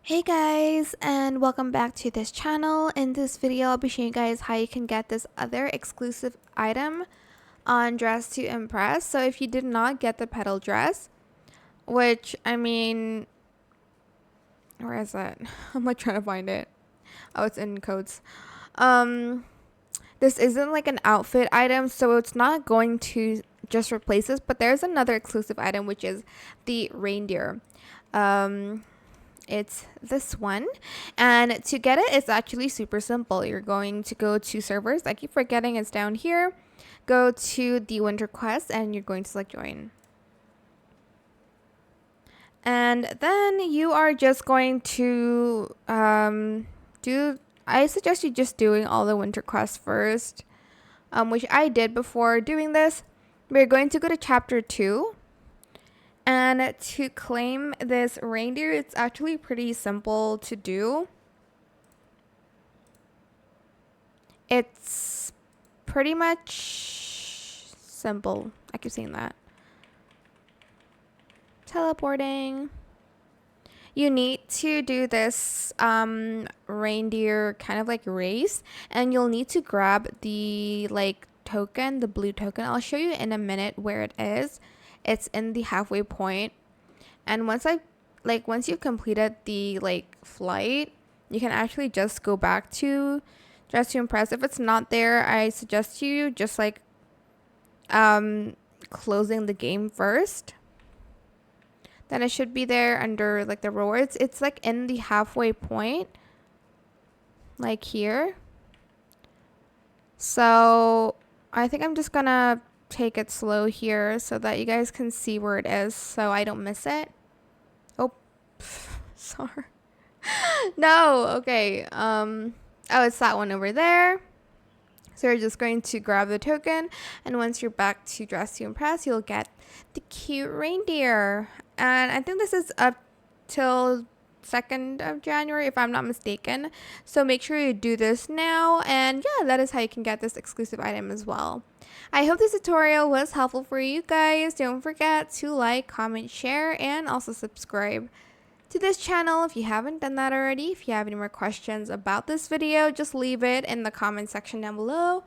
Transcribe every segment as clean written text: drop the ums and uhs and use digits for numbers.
Hey guys, and welcome back to this channel. In this video I'll be showing you guys how you can get this other exclusive item on Dress to Impress. So if you did not get the petal dress, which where is it? I'm like trying to find it. Oh, it's in codes. um this isn't like an outfit item, so it's not going to just replace this, but there's another exclusive item, which is the reindeer. It's this one, and to get it, it's actually super simple. You're going to go to servers. I keep forgetting it's down here. Go to the winter quest and you're going to select join, and then you are just going to do I suggest you just doing all the winter quests first, which I did before doing this. We're going to go to chapter 2. And to claim this reindeer, it's actually pretty simple to do. It's pretty much simple. I keep saying that. Teleporting. You need to do this reindeer kind of like race, and you'll need to grab the token, the blue token. I'll show you in a minute where it is. It's in the halfway point, and once you've completed the flight, you can actually just go back to Dress to Impress. If it's not there, I suggest you just closing the game first. Then it should be there under the rewards. It's in the halfway point, like here. So I think I'm just gonna take it slow here so that you guys can see where it is so I don't miss it. Oh, sorry. No, okay. Oh, it's that one over there. So you're just going to grab the token, and once you're back to Dress to Impress, you'll get the cute reindeer. And I think this is up till 2nd of January if I'm not mistaken. So make sure you do this now, and yeah, that is how you can get this exclusive item as well. I hope this tutorial was helpful for you guys. Don't forget to like, comment, share, and also subscribe to this channel if you haven't done that already. If you have any more questions about this video, just leave it in the comment section down below.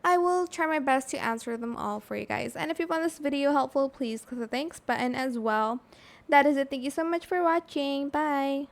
I will try my best to answer them all for you guys. And if you found this video helpful, please click the thanks button as well. That is it. Thank you so much for watching. Bye.